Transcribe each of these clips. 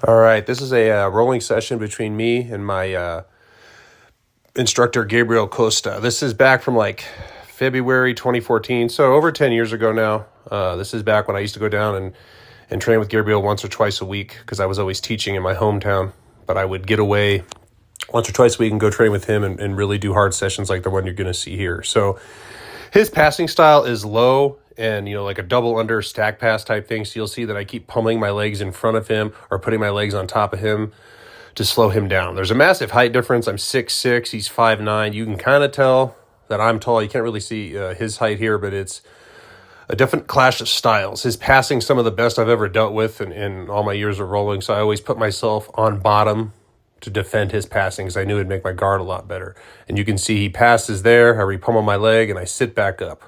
All right, this is a rolling session between me and my instructor, Gabriel. This is back from like February 2014, so over 10 years ago now. This is back when I used to go down and train with Gabriel once or twice a week because I was always teaching in my hometown. But I would get away once or twice a week and go train with him and really do hard sessions like the one you're going to see here. So his passing style is low and, like a double under stack pass type thing. So you'll see that I keep pummeling my legs in front of him or putting my legs on top of him to slow him down. There's a massive height difference. I'm 6'6", he's 5'9". You can kind of tell that I'm tall. You can't really see his height here, but it's a different clash of styles. His passing, some of the best I've ever dealt with in all my years of rolling. So I always put myself on bottom to defend his passing because I knew it'd make my guard a lot better. And you can see he passes there, I repummel my leg, and I sit back up.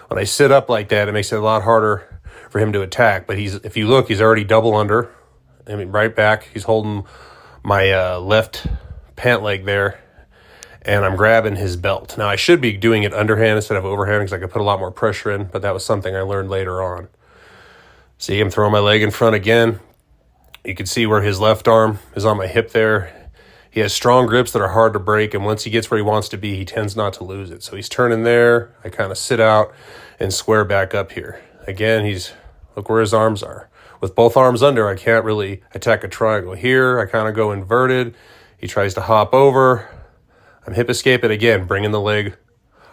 When I sit up like that, it makes it a lot harder for him to attack. But if you look, he's already double under. I mean, right back. He's holding my left pant leg there, and I'm grabbing his belt. Now, I should be doing it underhand instead of overhand because I could put a lot more pressure in, but that was something I learned later on. See him throwing my leg in front again. You can see where his left arm is on my hip there. He has strong grips that are hard to break, and once he gets where he wants to be, he tends not to lose it. So he's turning there. I kind of sit out and square back up here. Again, look where his arms are. With both arms under, I can't really attack a triangle. Here, I kind of go inverted. He tries to hop over. I'm hip escaping again, bringing the leg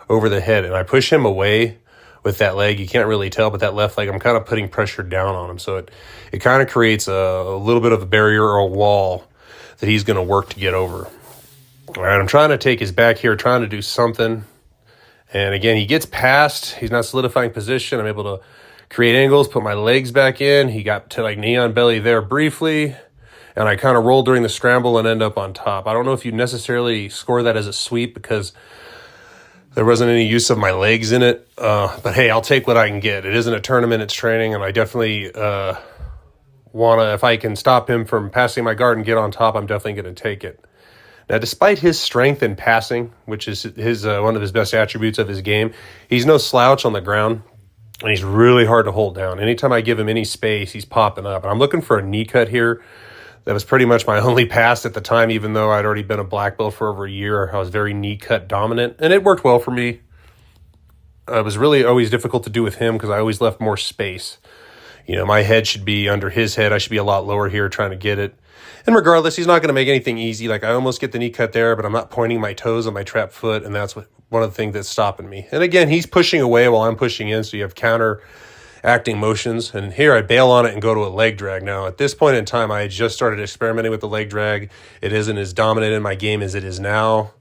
over the head, and I push him away with that leg. You can't really tell, but that left leg, I'm kind of putting pressure down on him. So it kind of creates a little bit of a barrier or a wall that he's going to work to get over. All right, I'm trying to take his back here, trying to do something. And again, he gets past. He's not solidifying position. I'm able to create angles, put my legs back in. He got to like knee on belly there briefly. And I kind of roll during the scramble and end up on top. I don't know if you necessarily score that as a sweep because there wasn't any use of my legs in it. But hey, I'll take what I can get. It isn't a tournament, it's training. And I definitely if I can stop him from passing my guard and get on top, I'm definitely going to take it. Now, despite his strength in passing, which is one of his best attributes of his game, he's no slouch on the ground, and he's really hard to hold down. Anytime I give him any space, he's popping up. And I'm looking for a knee cut here. That was pretty much my only pass at the time, even though I'd already been a black belt for over a year. I was very knee cut dominant, and it worked well for me. It was really always difficult to do with him because I always left more space. My head should be under his head. I should be a lot lower here trying to get it. And regardless, he's not going to make anything easy. Like I almost get the knee cut there, but I'm not pointing my toes on my trap foot, and that's one of the things that's stopping me. And again, he's pushing away while I'm pushing in, so you have counter-acting motions. And here I bail on it and go to a leg drag. Now, at this point in time, I had just started experimenting with the leg drag. It isn't as dominant in my game as it is now.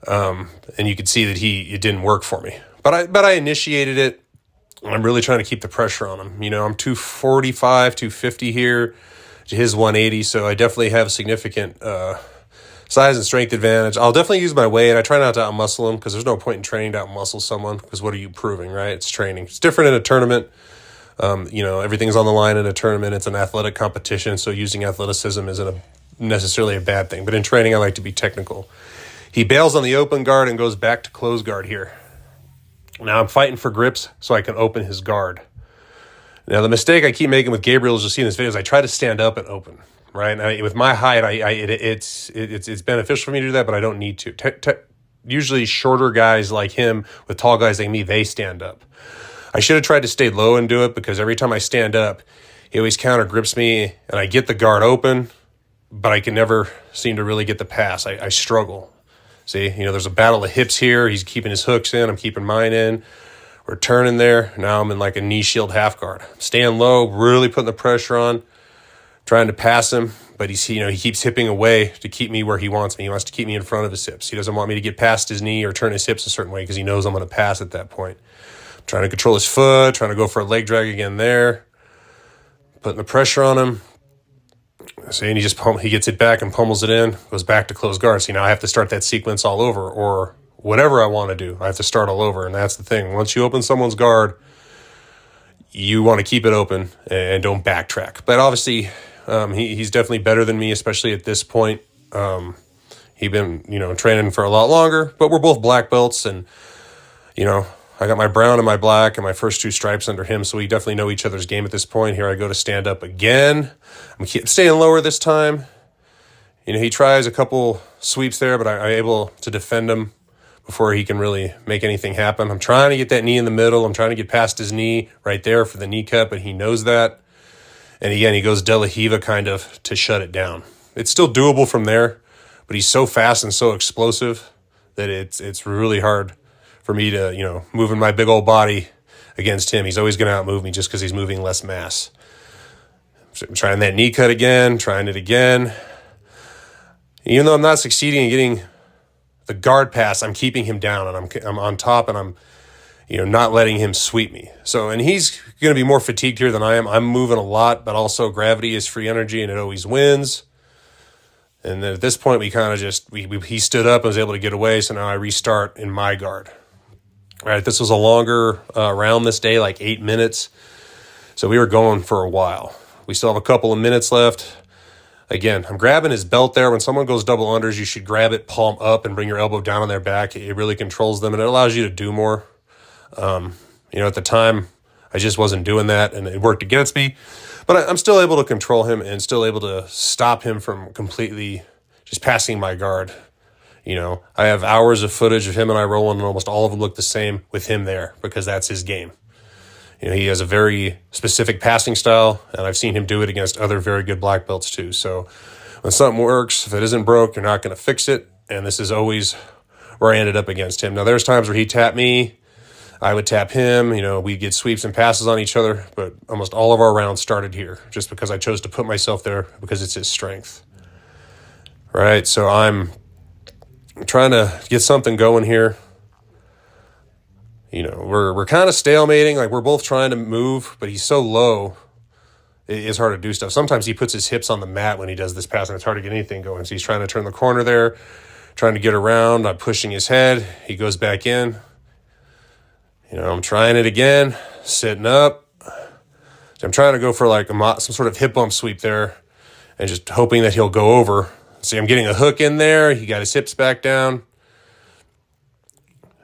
And you can see that it didn't work for me. But I initiated it. I'm really trying to keep the pressure on him. I'm 245, 250 here to his 180, so I definitely have significant size and strength advantage. I'll definitely use my weight. I try not to outmuscle him because there's no point in training to outmuscle someone because what are you proving, right? It's training. It's different in a tournament. Everything's on the line in a tournament. It's an athletic competition, so using athleticism isn't necessarily a bad thing. But in training, I like to be technical. He bails on the open guard and goes back to close guard here. Now I'm fighting for grips so I can open his guard. Now the mistake I keep making with Gabriel is, you'll see in this video, is I try to stand up and open, right? Now, with my height, it's beneficial for me to do that, but I don't need to. Usually shorter guys like him with tall guys like me, they stand up. I should have tried to stay low and do it because every time I stand up, he always counter grips me and I get the guard open, but I can never seem to really get the pass. I struggle. See, there's a battle of hips here. He's keeping his hooks in. I'm keeping mine in. We're turning there. Now I'm in like a knee shield half guard. Staying low, really putting the pressure on, trying to pass him. But he keeps hipping away to keep me where he wants me. He wants to keep me in front of his hips. He doesn't want me to get past his knee or turn his hips a certain way because he knows I'm going to pass at that point. I'm trying to control his foot, trying to go for a leg drag again there. Putting the pressure on him. See, and he gets it back and pummels it in, goes back to close guard. See, now I have to start that sequence all over, or whatever I want to do. I have to start all over, and that's the thing. Once you open someone's guard, you want to keep it open and don't backtrack. But obviously, he's definitely better than me, especially at this point. He's been, training for a lot longer, but we're both black belts, and, I got my brown and my black and my first 2 stripes under him, so we definitely know each other's game at this point. Here I go to stand up again. I'm staying lower this time. He tries a couple sweeps there, but I'm able to defend him before he can really make anything happen. I'm trying to get that knee in the middle. I'm trying to get past his knee right there for the knee cut, but he knows that. And again, he goes De La Hiva kind of to shut it down. It's still doable from there, but he's so fast and so explosive that it's really hard for me to, moving my big old body against him. He's always going to outmove me just because he's moving less mass. So I'm trying that knee cut again, trying it again. Even though I'm not succeeding in getting the guard pass, I'm keeping him down, and I'm on top, and I'm not letting him sweep me. So, and he's going to be more fatigued here than I am. I'm moving a lot, but also gravity is free energy, and it always wins. And then at this point, we kind of he stood up and was able to get away, so now I restart in my guard. All right, this was a longer round this day, like 8 minutes. So we were going for a while. We still have a couple of minutes left. Again, I'm grabbing his belt there. When someone goes double unders, you should grab it palm up and bring your elbow down on their back. It really controls them, and it allows you to do more. At the time, I just wasn't doing that, and it worked against me. But I'm still able to control him and still able to stop him from completely just passing my guard. I have hours of footage of him and I rolling, and almost all of them look the same with him there because that's his game. He has a very specific passing style, and I've seen him do it against other very good black belts too. So when something works, if it isn't broke, you're not going to fix it. And this is always where I ended up against him. Now, there's times where he tapped me, I would tap him. We'd get sweeps and passes on each other, but almost all of our rounds started here just because I chose to put myself there because it's his strength. Right, so I'm trying to get something going here. We're kind of stalemating. Like, we're both trying to move, but he's so low, it is hard to do stuff. Sometimes he puts his hips on the mat when he does this pass, and it's hard to get anything going. So he's trying to turn the corner there, trying to get around. I'm pushing his head. He goes back in. I'm trying it again, sitting up. So I'm trying to go for like some sort of hip bump sweep there and just hoping that he'll go over. See, I'm getting a hook in there. He got his hips back down.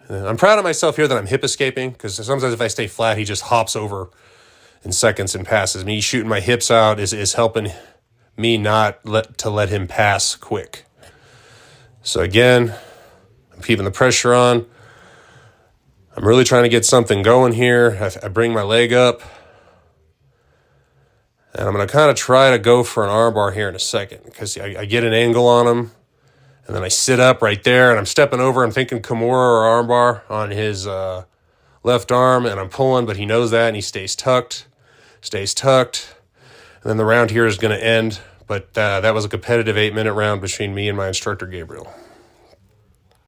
I'm proud of myself here that I'm hip escaping, because sometimes if I stay flat, he just hops over in seconds and passes. Me shooting my hips out is helping me not let him pass quick. So again, I'm keeping the pressure on. I'm really trying to get something going here. I bring my leg up. And I'm going to kind of try to go for an armbar here in a second, because I get an angle on him. And then I sit up right there, and I'm stepping over. I'm thinking Kimura or armbar on his left arm, and I'm pulling, but he knows that, and he stays tucked. And then the round here is going to end. But that was a competitive 8-minute round between me and my instructor, Gabriel.